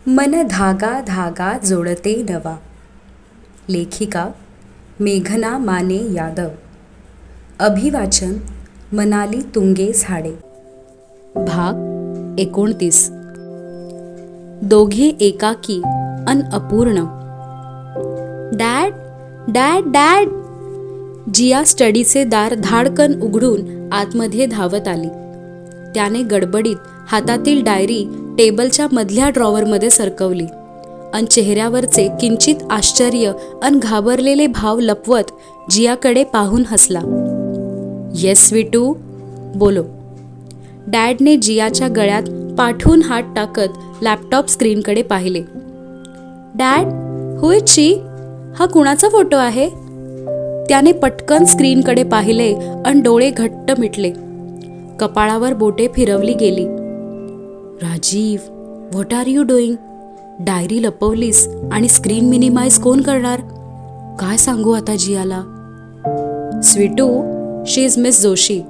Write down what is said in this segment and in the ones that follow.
मन धागा धागा जोडते नवा. लेखिका मेघना माने यादव. अभिवाचन मनाली तुंगे झाडे. भाग 29. दोघे एकाकी अन अपूर्ण. Dad dad dad. जिया स्टडीचे दार धाडकन उघडून आतमध्ये धावत आली. त्याने गडबडीत हातातील डायरी टेबलच्या मधल्या ड्रॉवरमध्ये सरकवली अन चेहऱ्यावरचे किंचित आश्चर्य अन घाबरलेले भाव लपवत जियाकडे पाहून हसला. येस स्वीटू, बोलो. डॅडने जियाच्या गळ्यात पाठवून हात टाकत लॅपटॉप स्क्रीनकडे पाहिले. डॅड, हु इज शी? हा कुणाचा फोटो आहे? त्याने पटकन स्क्रीनकडे पाहिले अन डोळे घट्ट मिटले. कपाळावर बोटे फिरवली गेली. Rajeev, what are you doing? Diary लपवलीस आणि स्क्रीन मिनिमाइज कोण करणार? काय सांगू आता जियाला? Sweetu, she is miss Joshi.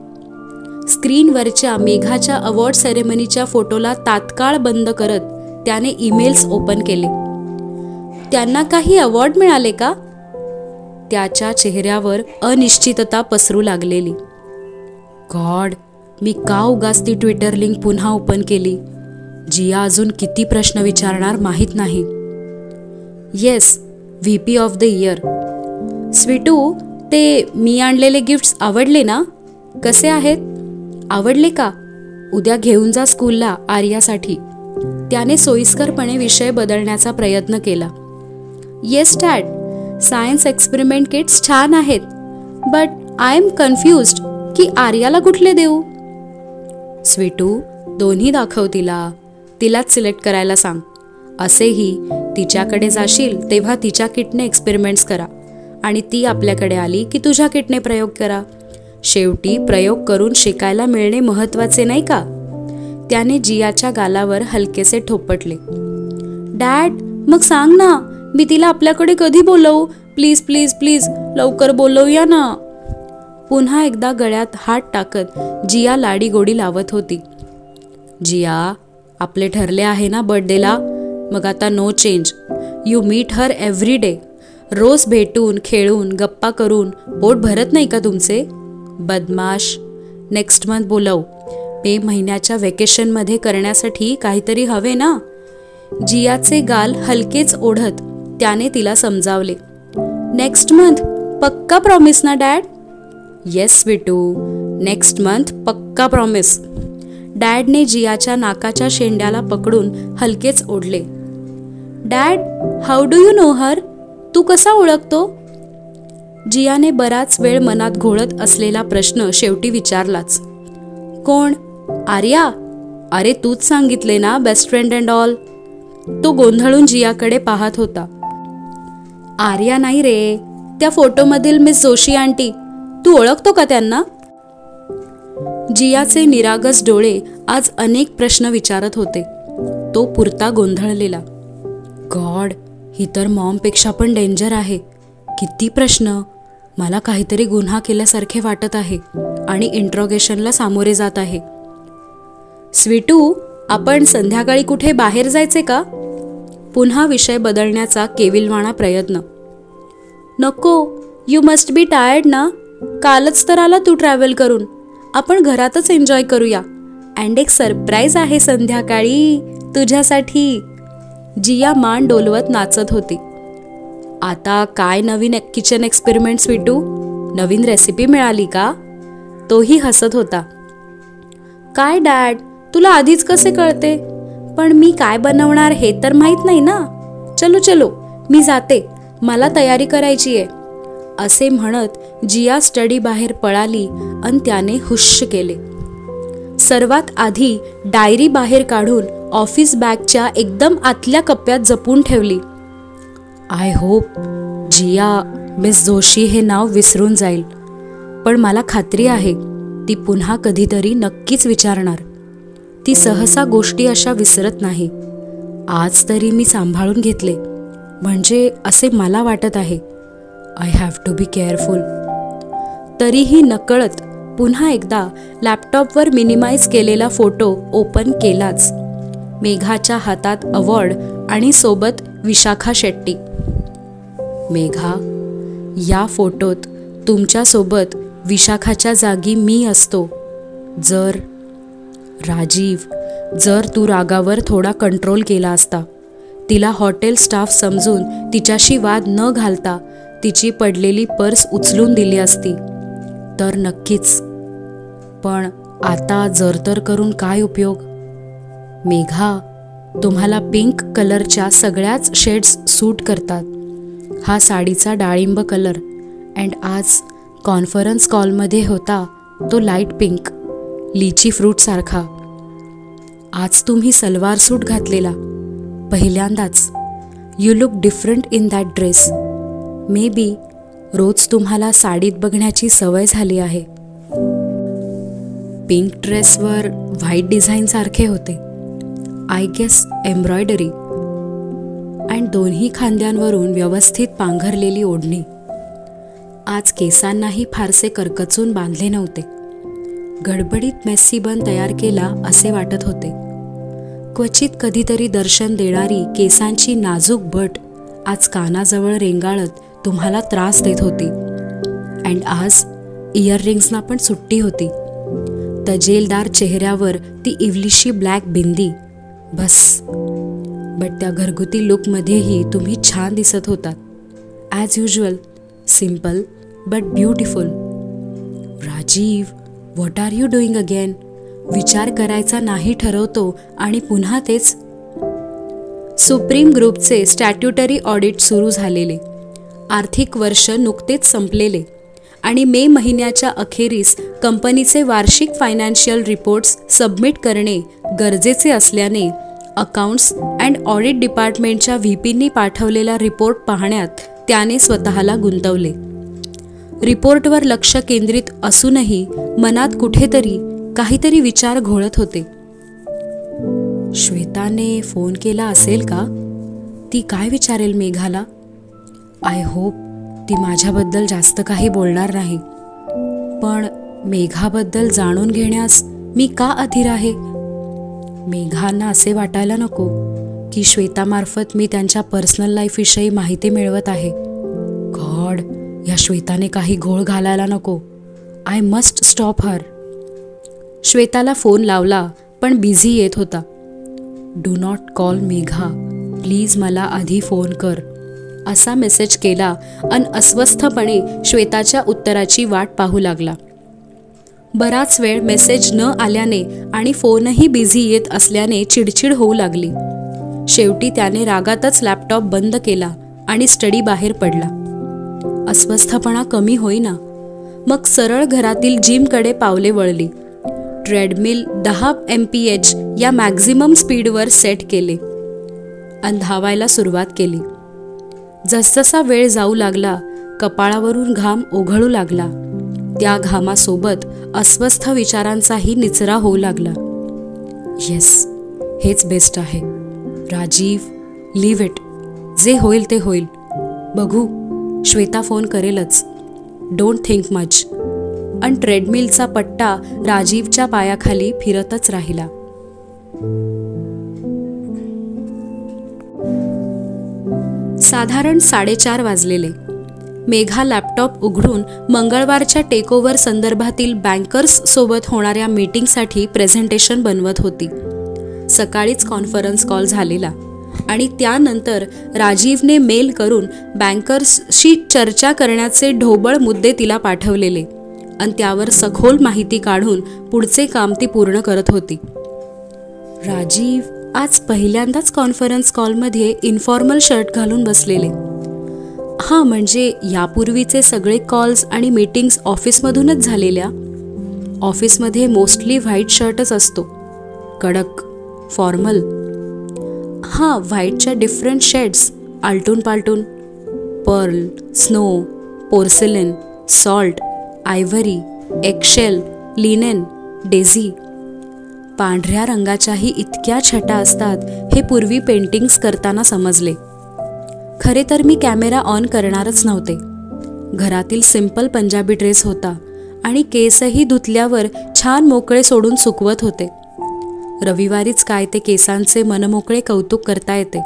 स्क्रीनवरच्या मेघाच्या अवॉर्ड सेरेमनीच्या फोटोला तात्काळ बंद करत त्याने ईमेल्स ओपन केले. त्यांना काही अवॉर्ड मिळाले का? त्याच्या चेहऱ्यावर अनिश्चितता पसरू लागलेली. गॉड, मी का उगाच ती ट्विटर लिंक पुन्हा ओपन केली? जिया अजून किती प्रश्न विचारणार माहीत नाही. Yes, VP of the year. Sweetu, ते मी आणलेले गिफ्ट्स आवडले ना? कसे आहेत? आवडले का? उद्या घेऊन जा स्कूलला आर्यासाठी. त्याने सोयीस्करपणे विषय बदलण्याचा प्रयत्न केला. Yes dad, science experiment kits छान आहेत, बट आय एम कन्फ्युज्ड की आर्याला कुठले देऊ? स्वीटू, दोन्ही दाखव तिला. तिलाच सिलेक्ट करायला सांग. असेही तिच्याकडे जाशील तेव्हा तिच्या किटने एक्सपेरिमेंट्स करा आणि ती आपल्याकडे आली की तुझ्या किटने प्रयोग करा. शेवटी प्रयोग करून शिकायला मिळणे महत्वाचे नाही का? त्याने जियाच्या गालावर हलकेसे ठोपटले. डॅड, मग सांग ना, मी तिला आपल्याकडे कधी बोलवू? प्लीज प्लीज प्लीज, लवकर बोलवूया ना. पुन्हा एकदा गळ्यात हात टाकत जिया लाडीगोडी लावत होती. जिया, आपले ठरले आहे ना बर्थडेला? मग आता no change. You meet her every day. रोज भेटून खेळून गप्पा करून पोट भरत नाही का तुमचे? बदमाश. नेक्स्ट मंथ बोलव. मे महिन्याच्या वेकेशनमध्ये करण्यासाठी काहीतरी हवे ना? जियाचे गाल हलकेच ओढत त्याने तिला समजावले. नेक्स्ट मंथ पक्का प्रॉमिस ना dad? Yes Sweetu, next month पक्का प्रॉमिस. डॅडने जियाच्या नाकाच्या शेंड्याला पकडून हलकेच ओढले. Dad, how do you know her? तू कसा ओळखतो? जियाने बराच वेळ मनात घोळत असलेला प्रश्न शेवटी विचारलाच. कोण? आर्या? अरे तूच सांगितले ना, बेस्ट फ्रेंड अँड ऑल. तो गोंधळून जियाकडे पाहत होता. आर्या नाही रे, त्या फोटोमधील मिस जोशी आंटी. तू ओळखतो का त्यांना? जियाचे निरागस डोळे आज अनेक प्रश्न विचारत होते. तो पुरता गोंधळलेला. गॉड, ही तर मॉमपेक्षा पण डेंजर आहे. किती प्रश्न. मला काहीतरी गुन्हा केल्यासारखे वाटत आहे आणि इंट्रोगेशनला सामोरे जात आहे. स्वीटू, आपण संध्याकाळी कुठे बाहेर जायचे का? पुन्हा विषय बदलण्याचा केविलवाणा प्रयत्न. नको, यू मस्ट बी टायर्ड ना. कालच तर आला तू ट्रॅव्हल करून. आपण घरातच एन्जॉय करूया. अँड एक सरप्राईज आहे संध्याकाळी तुझ्यासाठी. जिया मान डोलवत नाचत होती. आता काय नवीन किचन एक्सपेरिमेंट स्वीटू? नवीन रेसिपी मिळाली का? तोही हसत होता. काय डॅड, तुला आधीच कसे कळते? पण मी काय बनवणार हे तर माहित नाही ना. चलो चलो, मी जाते, मला तयारी करायची आहे. असे म्हणत जिया स्टडी बाहेर पळाली अन त्याने हुश्श केले. सर्वात आधी डायरी बाहेर काढून ऑफिस बॅगच्या एकदम आतल्या कप्प्यात जपून ठेवली. I hope Jiya miss Joshi हे नाव विसरून जाईल, पण मला खात्री आहे ती पुन्हा कधीतरी नक्कीच विचारणार. ती सहसा गोष्टी अशा विसरत नाही. आज तरी मी सांभाळून घेतले, म्हणजे असे मला वाटत आहे. I have to be careful. तरीही नकळत पुन्हा एकदा लॅपटॉपवर मिनिमाइज केलेला फोटो ओपन केलाच. मेघाच्या हातात अवॉर्ड आणि सोबत विशाखा शेट्टी. मेघा, या फोटोत तुमच्यासोबत विशाखाच्या जागी मी असतो जर. राजीव, जर तू रागावर थोडा कंट्रोल केला असता, तिला हॉटेल स्टाफ समजून तिच्याशी वाद न घालता तिची पडलेली पर्स उचलून दिली असती तर नक्कीच. पण आता जर तर करून काय उपयोग. मेघा, तुम्हाला पिंक कलरच्या सगळ्याच शेड्स सूट करतात. हा साडीचा डाळिंब कलर, अँड आज कॉन्फरन्स कॉलमध्ये होता तो लाईट पिंक, लिची फ्रूटसारखा. आज तुम्ही सलवार सूट घातलेला पहिल्यांदाच. You look different in that dress. Maybe रोज तुम्हाला साडीत बघण्याची सवय झाली आहे. पिंक ड्रेसवर व्हाईट डिझाईनसारखे होते. I guess embroidery. अँड दोन्ही खांद्यांवरून व्यवस्थित पांघरलेली ओढणी. आज केसांनाही फारसे करकचून बांधले नव्हते. गडबडीत मेस्सी बन तयार केला असे वाटत होते. क्वचित कधीतरी दर्शन देणारी केसांची नाजूक बट आज कानाजवळ रेंगाळत तुम्हाला त्रास देत होती. अँड आज इयररिंग्सना पण सुट्टी होती. तजेलदार चेहऱ्यावर ती इवलीशी ब्लॅक बिंदी. बस. बट त्या घरगुती लुकमध्येही तुम्ही छान दिसत होतात. As usual, simple but beautiful. Rajiv, what are you doing again. विचार करायचा नाही ठरवतो आणि पुन्हा तेच. सुप्रीम ग्रुपचे स्टॅट्युटरी ऑडिट सुरू झालेले. आर्थिक वर्ष नुकतेच संपलेले आणि मे महिन्याच्या अखेरीस कंपनीचे वार्षिक फायनान्शियल रिपोर्ट्स सबमिट करणे गरजेचे असल्याने अकाउंट्स अँड ऑडिट डिपार्टमेंटच्या व्हीपींनी पाठवलेला रिपोर्ट पाहण्यात त्याने स्वतःला गुंतवले. रिपोर्टवर लक्ष केंद्रित असूनही मनात कुठेतरी काहीतरी विचार घोळत होते. श्वेताने फोन केला असेल का? ती काय विचारेल मेघाला? आय होप ती माझ्याबद्दल जास्त काही बोलणार नाही. पण मेघाबद्दल जाणून घेण्यास मी का अधीर आहे? मेघांना असे वाटायला नको की श्वेतामार्फत मी त्यांच्या पर्सनल लाईफविषयी माहिती मिळवत आहे. गॉड, या श्वेताने काही घोळ घालायला नको. I must stop her. श्वेताला फोन लावला पण बिझी येत होता. Do not call Megha, please मला आधी फोन कर असा मेसेज केला अन अस्वस्थपणे श्वेताच्या उत्तराची वाट पाहू लागला. बराच वेळ मेसेज न आल्याने आणि फोनही बिझी येत असल्याने चिडचिड होऊ लागली. शेवटी त्याने रागातच लॅपटॉप बंद केला आणि स्टडी बाहेर पडला. अस्वस्थपणा कमी होईना. मग सरळ घरातील जिमकडे पावले वळली. ट्रेडमिल 10 MPH या मॅक्झिमम स्पीडवर सेट केले आणि धावायला सुरुवात केली. जसजसा वेळ जाऊ लागला कपाळावरून घाम ओघळू लागला. त्या घामासोबत अस्वस्थ विचारांचाही निचरा होऊ लागला. येस, हेच बेस्ट आहे. Rajeev, leave it. जे होईल ते होईल. बघू, श्वेता फोन करेलच. Don't think much. आणि ट्रेडमिलचा पट्टा राजीवच्या पायाखाली फिरतच राहिला. साधारण 4:30 वाजलेले. मेघा लॅपटॉप उघडून मंगळवारच्या टेकओव्हर संदर्भातील बँकर्स सोबत होणाऱ्या मीटिंगसाठी प्रेझेंटेशन बनवत होती. सकाळीच कॉन्फरन्स कॉल झालेला आणि त्यानंतर राजीवने मेल करून बँकर्सशी चर्चा करण्याचे ढोबळ मुद्दे तिला पाठवलेले आणि त्यावर सखोल माहिती काढून पुढचे काम ती पूर्ण करत होती. राजीव आज पहिल्यांदाच कॉन्फरन्स कॉलमध्ये इन्फॉर्मल शर्ट घालून बसलेले. हां, म्हणजे यापूर्वीचे सगळे कॉल्स आणि मीटिंग्स ऑफिसमधूनच झालेल्या. ऑफिसमध्ये मोस्टली व्हाईट शर्टच असतो, कडक, फॉर्मल. हां, व्हाईटच्या डिफरंट शेड्स आलटून पालटून. Pearl, snow, porcelain, salt, ivory, eggshell, linen, daisy. पांढऱ्या रंगाच्याही इतक्या छटा असतात हे पूर्वी पेंटिंग्स करताना समजले. खरे तर मी कॅमेरा ऑन करणारच नव्हते. घरातील सिंपल पंजाबी ड्रेस होता आणि केसही धुतल्यावर छान मोकळे सोडून सुकवत होते. रविवारीच काय ते केसांचे मनमोकळे कौतुक करता येते,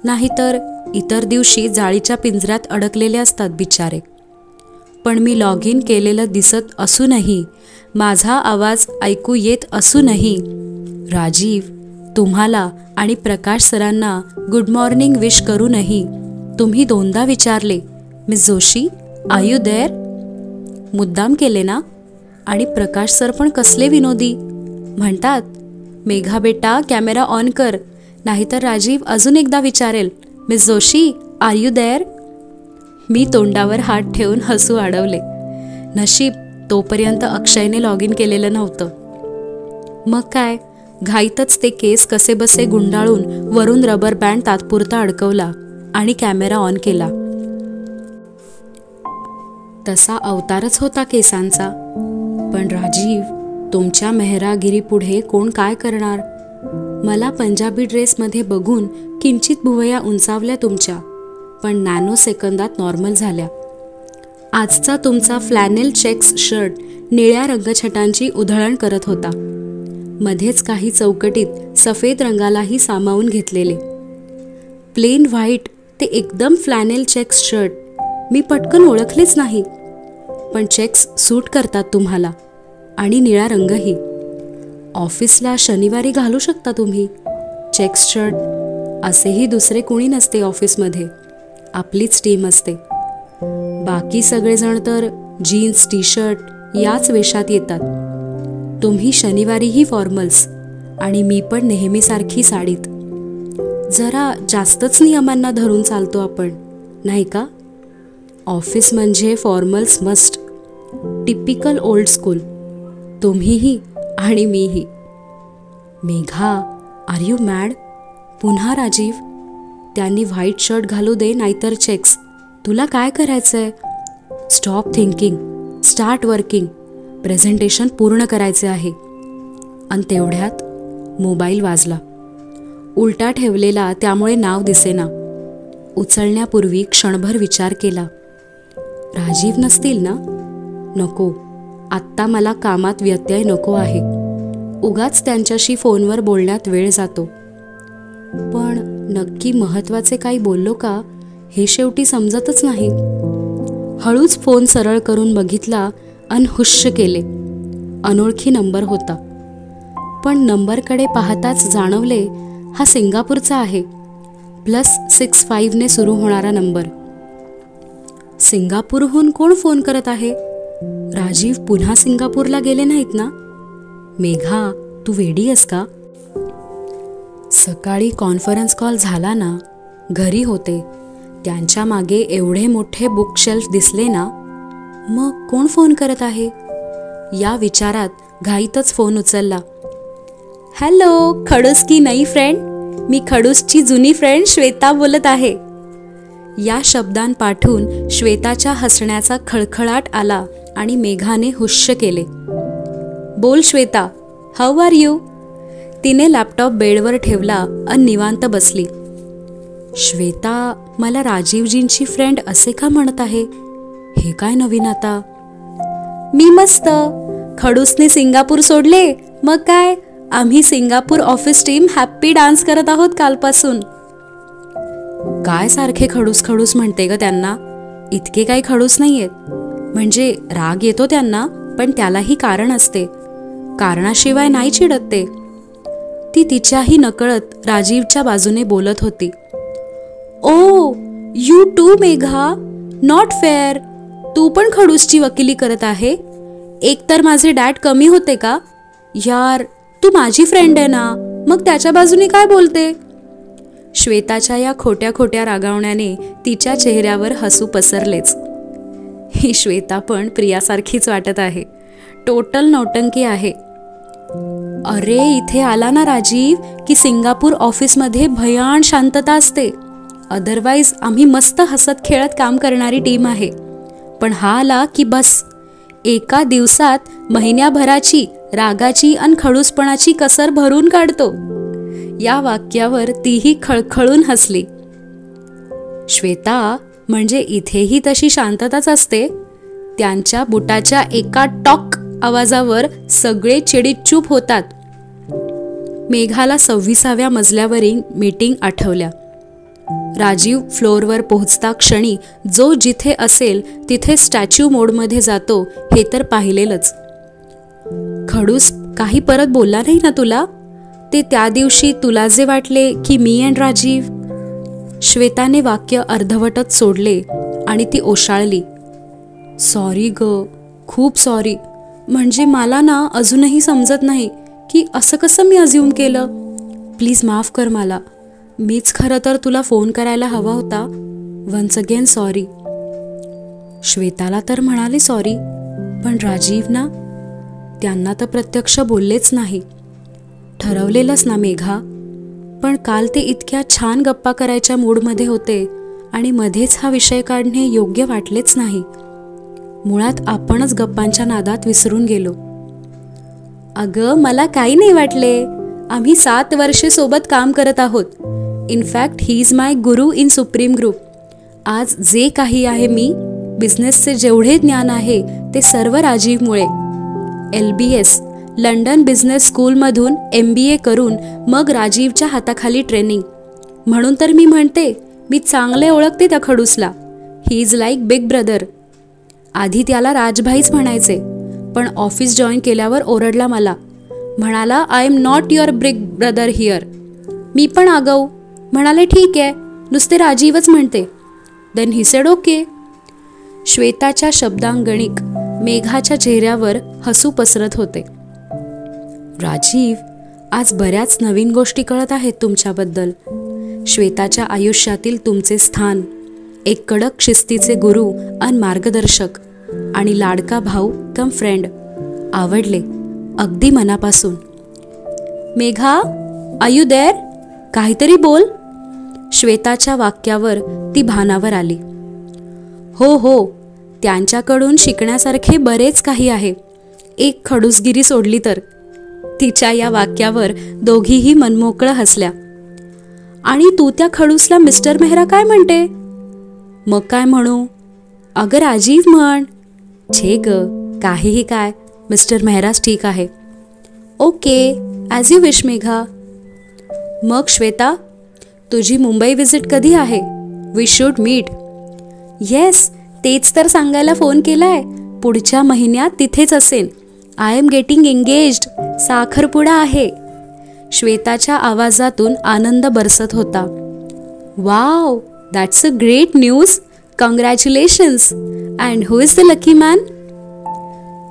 नाहीतर इतर दिवशी जाळीच्या पिंजऱ्यात अडकलेले असतात बिचारे. पण मी लॉग इन केलेलं दिसत असूनही, माझा आवाज ऐकू येत असूनही राजीव, तुम्हाला आणि प्रकाश सरांना गुड मॉर्निंग विश करूनही तुम्ही दोनदा विचारले, miss Joshi are you there? मुद्दाम केले ना? आणि प्रकाश सर पण कसले विनोदी म्हणतात, मेघा बेटा कॅमेरा ऑन कर, नाहीतर राजीव अजून एकदा विचारेल, miss Joshi are you there? मी तोंडावर हात ठेवून हसू अडवले. नशीब तोपर्यंत अक्षयने लॉग इन केलेलं नव्हतं. मग काय, घाईतच ते केस कसेबसे गुंडाळून वरून रबर बँड तात्पुरता अडकवला आणि कॅमेरा ऑन केला. तसा अवतारच होता केसांचा. पण राजीव, तुमच्या मेहरागिरीपुढे कोण काय करणार? मला पंजाबी ड्रेसमध्ये बघून किंचित भुवया उंचावल्या तुमच्या, पण नॅनो सेकंदात नॉर्मल झाल्या. आजचा तुमचा फ्लॅनेल चेक्स शर्ट निळ्या रंगछटांची उधळण करत होता. मध्येच काही चौकटीत सफेद रंगालाही सामावून घेतलेले. प्लेन व्हाईट ते एकदम फ्लॅनेल चेक्स शर्ट मी पटकन ओळखलेच नाही. पण चेक्स सूट करतात तुम्हाला, आणि निळा रंगही. ऑफिसला शनिवारी घालू शकता तुम्ही चेक्स शर्ट. असेही दुसरे कोणी नसते ऑफिसमध्ये, आपलीच टीम असते. बाकी सगळेजण तर जीन्स टी शर्ट याच वेशात येतात. तुम्ही शनिवारीही फॉर्मल्स, आणि मी पण नेहमीसारखी साडीत. जरा जास्तच नियमांना धरून चालतो आपण, नाही का? ऑफिस म्हणजे formals must. Typical old school. तुम्हीही आणि मीही. Megha, are you mad? पुन्हा राजीव, त्यांनी व्हाईट शर्ट घालू दे नाहीतर चेक्स. तुला काय करायचंय? Stop thinking, start working. Presentation पूर्ण करायचे आहे. आणि तेवढ्यात मोबाईल वाजला. उलटा ठेवलेला, त्यामुळे नाव दिसेना. उचलण्यापूर्वी क्षणभर विचार केला, राजीव नसतील ना? नको, आत्ता मला कामात व्यत्यय नको आहे. उगाच त्यांच्याशी फोनवर बोलण्यात वेळ जातो. पण नक्की महत्त्वाचे काही बोललो का हे शेवटी समजतच नाही. हळूच फोन सरळ करून बघितला अन हुश्श केले. अनोळखी नंबर होता. पण नंबरकडे पाहताच जाणवले हा सिंगापूरचा आहे. +65 ने सुरू होणारा नंबर. सिंगापूरहून कोण फोन करत आहे? राजीव पुन्हा सिंगापूरला गेले नाहीत ना? मेघा, तू वेडी आहेस का? सकाळी कॉन्फरन्स कॉल झाला ना, घरी होते. त्यांच्या मागे एवढे मोठे बुकशेल्फ दिसले ना, मग कोण फोन करत आहे? या विचारात घाईतच फोन उचलला. हॅलो, खडूस की नई फ्रेंड? मी खडूसची जुनी फ्रेंड श्वेता बोलत आहे. या शब्दांपाठून श्वेताच्या हसण्याचा खळखळाट आला आणि मेघाने हुश्श केले. बोल श्वेता, हाऊ आर यू? तिने लॅपटॉप बेडवर ठेवला अन निवांत बसली. श्वेता मला राजीवजींची फ्रेंड असे का म्हणत आहे? हे काय नवीन आता? मी मस्त. खडूसने सिंगापूर सोडले, मग काय, आम्ही Singapore office team happy dance करत आहोत कालपासून. काय सारखे खडूस खडूस म्हणते ग त्यांना? इतके काही खडूस नाहीयेत. म्हणजे राग येतो त्यांना, पण त्यालाही कारण असते. कारणाशिवाय नाही चिडत ते. ती तिच्याही नकळत राजीवच्या बाजूने बोलत होती. Oh you too Megha, not fair. तू पण खडूसची वकिली करत आहे? एकतर माझे डॅड कमी होते का? यार, तू माझी फ्रेंड आहे ना, मग त्याच्या बाजूने काय बोलते? श्वेताच्या या खोट्या खोट्या रागावण्याने तिच्या चेहऱ्यावर हसू पसरलेच. ही श्वेता पण प्रियासारखीच वाटत आहे. टोटल नौटंकी आहे. अरे, इथे आला ना राजीव की सिंगापूर ऑफिसमध्ये भयान शांतता असते. अदरवाईज आम्ही मस्त हसत खेळत काम करणारी टीम आहे. पण हा आला की बस, एका दिवसात महिन्याभराची रागाची अन खडूसपणाची कसर भरून काढतो. या वाक्यावर तीही खळखळून हसली. श्वेता, म्हणजे इथेही तशी शांतताच असते? त्यांच्या बुटाच्या एका टॉक आवाजावर सगळे चिडीत चूप होतात. मेघाला 26व्या मजल्यावरील मीटिंग आठवल्या. राजीव फ्लोअरवर पोहोचता क्षणी जो जिथे असेल तिथे स्टॅच्यू मोडमध्ये जातो हे तर पाहिलेलंच. खडूस काही परत बोलला नाही ना तुला? ते त्या दिवशी तुला जे वाटले की मी अँड राजीव. श्वेताने वाक्य अर्धवटच सोडले आणि ती ओशाळली. सॉरी ग, खूप सॉरी. म्हणजे मला ना अजूनही समजत नाही की असं कसं मी अज्युम केलं. प्लीज माफ कर मला. मीच खरं तर तुला फोन करायला हवा होता. Once again sorry. श्वेताला तर म्हणाले सॉरी, पण राजीव ना, त्यांना तर प्रत्यक्ष बोललेच नाही. ठरवलेलंच ना मेघा. पण काल ते इतक्या छान गप्पा करायच्या मूडमध्ये होते आणि मध्येच हा विषय काढणे योग्य वाटलेच नाही. मुळात आपणच गप्पांच्या नादात विसरून गेलो. अगं मला काही नाही वाटले. आम्ही 7 वर्षे सोबत काम करत आहोत. In fact he is my Guru in supreme group. आज जे काही आहे मी, बिझनेसचे जेवढे ज्ञान आहे ते सर्व राजीवमुळे. LBS लंडन बिझनेस स्कूलमधून MBA करून मग राजीवच्या हाताखाली ट्रेनिंग. म्हणून तर मी म्हणते मी चांगले ओळखते त्या खडूसला. He is like big brother. आधी त्याला राजभाईच म्हणायचे, पण ऑफिस जॉईन केल्यावर ओरडला मला. म्हणाला I am not your big brother here. मी पण आगाऊ म्हणाले ठीक आहे, नुसते राजीवच म्हणते. Then he said okay. श्वेताच्या शब्दांगणिक मेघाच्या चेहऱ्यावर हसू पसरत होते. राजीव, आज बऱ्याच नवीन गोष्टी कळत आहेत तुमच्याबद्दल. श्वेताच्या आयुष्यातील तुमचे स्थान, एक कडक शिस्तीचे गुरु आणि मार्गदर्शक आणि लाडका भाऊ कम फ्रेंड. आवडले अगदी मनापासून. Megha, are you there? काहीतरी बोल. श्वेताच्या वाक्यावर ती भानावर आली. हो हो, त्यांच्याकडून शिकण्यासारखे बरेच काही आहे, एक खडूसगिरी सोडली तर. तिच्या या वाक्यावर दोघीही मनमोकळं हसल्या. आणि तू त्या खडूसला मिस्टर मेहरा काय म्हणते? मग काय म्हणू? अगं राजीव म्हण. छे ग, काहीही काय, मिस्टर मेहराच ठीक आहे. Okay, as you wish Megha. मग श्वेता, तुझी मुंबई व्हिजिट कधी आहे? We should meet. येस, तेच तर सांगायला फोन केलाय. पुढच्या महिन्यात तिथेच असेन. I am getting engaged. साखरपुडा आहे. श्वेताच्या आवाजातून आनंद बरसत होता. Wow, that's a great news. Congratulations. And who is the lucky man?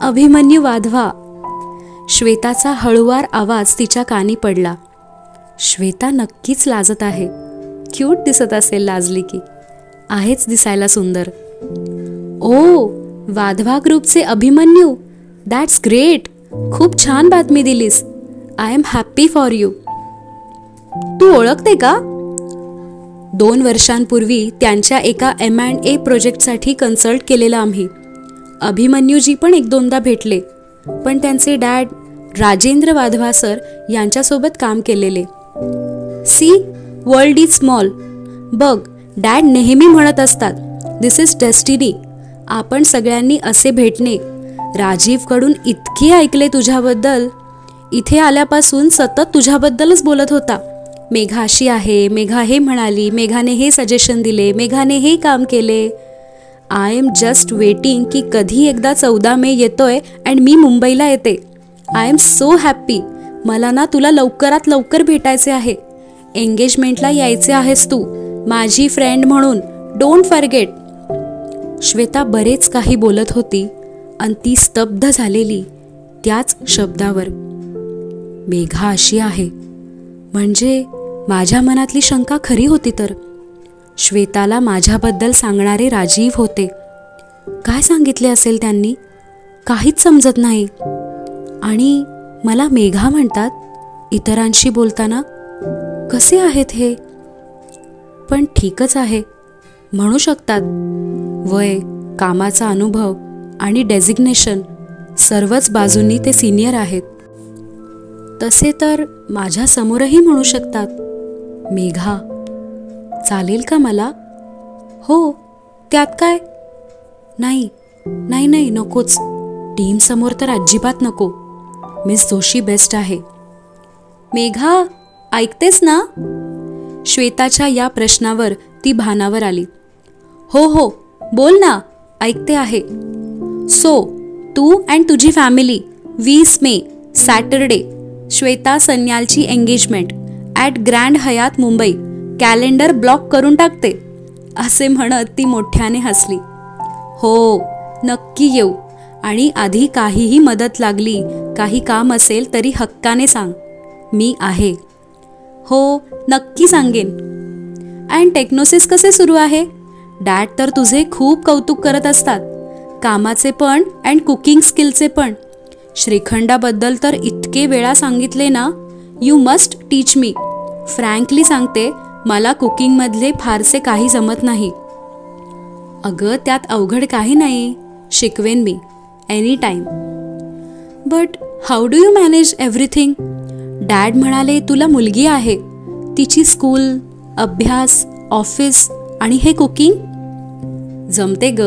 Abhimanyu Wadhwa. श्वेताचा हळुवार आवाज तिच्या कानी पडला. श्वेता नक्कीच लाजत आहे. क्यूट दिसत असेल लाजली की. आहेच दिसायला सुंदर. ओ, वाधवा ग्रुपचे अभिमन्यू. That's great. खूप छान बातमी दिलीस. I am happy for you. तू ओळखते का? 2 वर्षांपूर्वी त्यांच्या एका M&A प्रोजेक्टसाठी कन्सल्ट केलेलं आम्ही. अभिमन्यूजी पण 1-2दा भेटले, पण त्यांचे डॅड राजेंद्र वाधवा सर यांच्यासोबत काम केलेले. See, world is small. बघ, डॅड नेहमी म्हणत असतात, दिस इज डेस्टिनी. आपण सगळ्यांनी असे भेटणे. राजीवकडून इतके ऐकले तुझ्याबद्दल. इथे आल्यापासून सतत तुझ्याबद्दलच बोलत होता. मेघा अशी आहे, मेघा हे म्हणाली, मेघाने हे सजेशन दिले, मेघाने हे काम केले. आय एम जस्ट वेटिंग की कधी एकदा 14 मे येतोय अँड मी मुंबईला येते. I am so happy. मला ना तुला लवकरात लवकर भेटायचे आहे. एंगेजमेंटला यायचे आहेस तू, माझी फ्रेंड म्हणून. Don't forget. श्वेता बरेच काही बोलत होती आणि ती स्तब्ध झालेली त्याच शब्दावर. मेघा अशी आहे म्हणजे माझ्या मनातली शंका खरी होती तर. श्वेताला माझ्याबद्दल सांगणारे राजीव होते. काय सांगितले असेल त्यांनी? काहीच समजत नाही. आणि मला मेघा म्हणतात इतरांशी बोलताना. कसे आहेत हे? पण ठीकच आहे, म्हणू शकतात. वय, कामाचा अनुभव आणि डेझिग्नेशन सर्वच बाजूंनी ते सिनियर आहेत. तसे तर माझ्या समोरही म्हणू शकतात. मेघा, चालेल का मला? हो, त्यात काय? नाही नाही नाही, नकोच. टीम समोर तर अजिबात नको. मिस जोशी बेस्ट आहे. मेघा, ऐकतेस ना? श्वेताच्या या प्रश्नावर ती भानावर आली. हो हो, बोल ना, ऐकते आहे. सो तू अँड तुझी फॅमिली 20 मे सॅटरडे श्वेता सन्यालची engagement at grand Hyatt Mumbai, calendar block करून टाकते, असे म्हणत ती मोठ्याने हसली. हो, नक्की येऊ. आणि आधी काहीही मदत लागली, काही काम असेल तरी हक्काने सांग, मी आहे. हो, नक्की सांगेन. अँड टेक्नोसिस कसे सुरू आहे? डॅड तर तुझे खूप कौतुक करत असतात, कामाचे पण अँड कुकिंग स्किलचे पण. श्रीखंडाबद्दल तर इतके वेळा सांगितले ना, you must teach me. Frankly सांगते, मला कुकिंगमधले फारसे काही जमत नाही. अगं, त्यात अवघड काही नाही, शिकवेन मी, any time. But how do you manage everything? Dad म्हणाले तुला मुलगी आहे, तिची स्कूल, अभ्यास, ऑफिस आणि हे कुकिंग. जमते ग,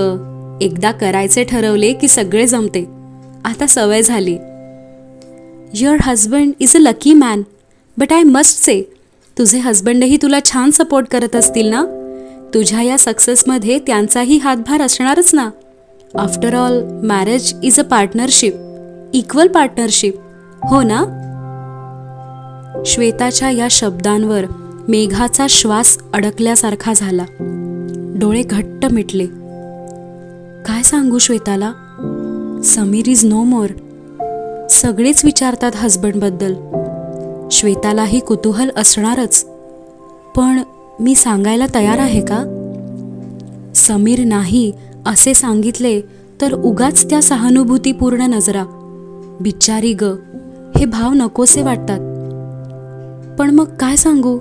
एकदा करायचे ठरवले की सगळे जमते. आता सवय झाली. Your husband is a lucky man. But I must say, तुझे हजबंडही तुला छान सपोर्ट करत असतील ना? तुझ्या या सक्सेसमध्ये त्यांचाही हातभार असणारच ना. After all, marriage is a partnership, equal partnership, हो ना? श्वेताच्या या शब्दांवर मेघाचा श्वास अडकल्यासारखा झाला. डोळे घट्ट मिटले. काय सांगू श्वेताला? समीर इज नो मोर. सगळेच विचारतात हजबंडबद्दल. श्वेतालाही कुतूहल असणारच, पण मी सांगायला तयार आहे का? समीर नाही असे सांगितले तर उगाच त्या सहानुभूतीपूर्ण नजरा. बिचारी ग, हे भाव नकोसे वाटतात. पण मग काय सांगू?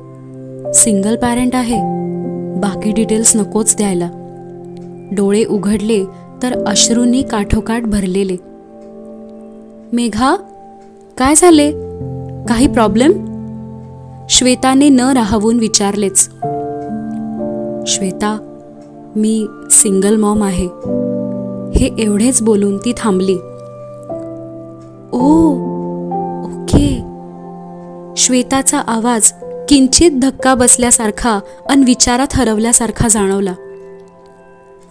सिंगल पॅरेंट आहे, बाकी डिटेल्स नकोच द्यायला. डोळे उघडले तर अश्रूंनी काठोकाठ भरलेले. मेघा, काय झाले? काही प्रॉब्लेम? श्वेताने न राहवून विचारलेच. श्वेता, मी सिंगल मॉम आहे. हे एवढेच बोलून ती थांबली. ओ, ओके. श्वेताचा आवाज किंचित धक्का बसल्यासारखा अन विचारात हरवल्यासारखा जाणवला.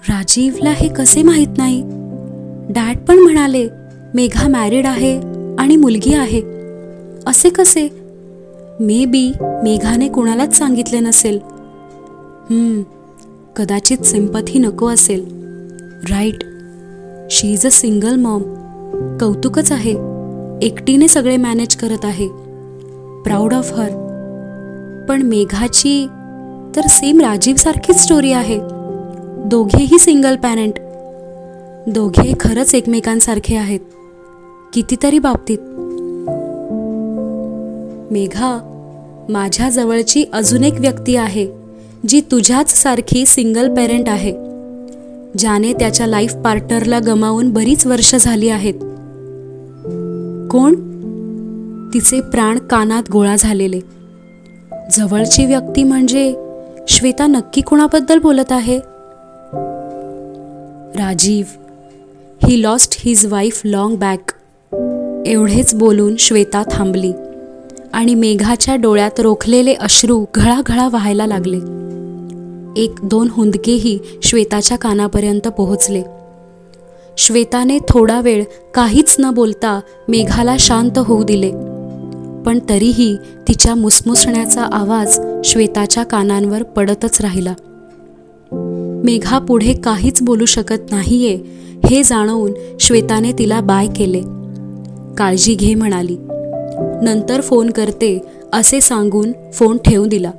राजीवला हे कसे माहीत नाही? डॅड पण म्हणाले मेघा मॅरिड आहे आणि मुलगी आहे. असे कसे? मे बी मेघाने कोणालाच सांगितले नसेल. कदाचित सिंपथी नको असेल. Right, she is a single mom. कौतुकच आहे, एकटीने सगळे मॅनेज करत आहे. Proud of her. पण मेघाची तर सेम राजीव सारखीच स्टोरी आहे. दोघेही सिंगल पॅरेंट. दोघे खरंच एकमेकांसारखे आहेत कितीतरी बाबतीत. मेघा, माझ्या जवळची अजून एक व्यक्ती आहे जी तुझ्याच सारखी सिंगल पॅरेंट आहे, ज्याने त्याच्या लाईफ पार्टनरला गमावून बरीच वर्ष झाली आहेत. कोण? तिचे प्राण कानात गोळा झालेले. जवळची व्यक्ती म्हणजे श्वेता नक्की कोणाबद्दल बोलत आहे? Rajiv. He lost his wife long back. एवढेच बोलून श्वेता थांबली आणि मेघाच्या डोळ्यात रोखलेले अश्रू घळाघळा वाहायला लागले. 1-2 हुंदकेही श्वेताच्या कानापर्यंत पोहोचले. श्वेताने थोडा वेळ काहीच न बोलता मेघाला शांत होऊ दिले, पण तरीही तिच्या मुसमुसण्याचा आवाज श्वेताच्या कानांवर पडतच राहिला. मेघा पुढे काहीच बोलू शकत नाहीये हे जाणवून श्वेताने तिला बाय केले. काळजी घे म्हणाली. नंतर फोन करते असे सांगून फोन ठेवून दिला.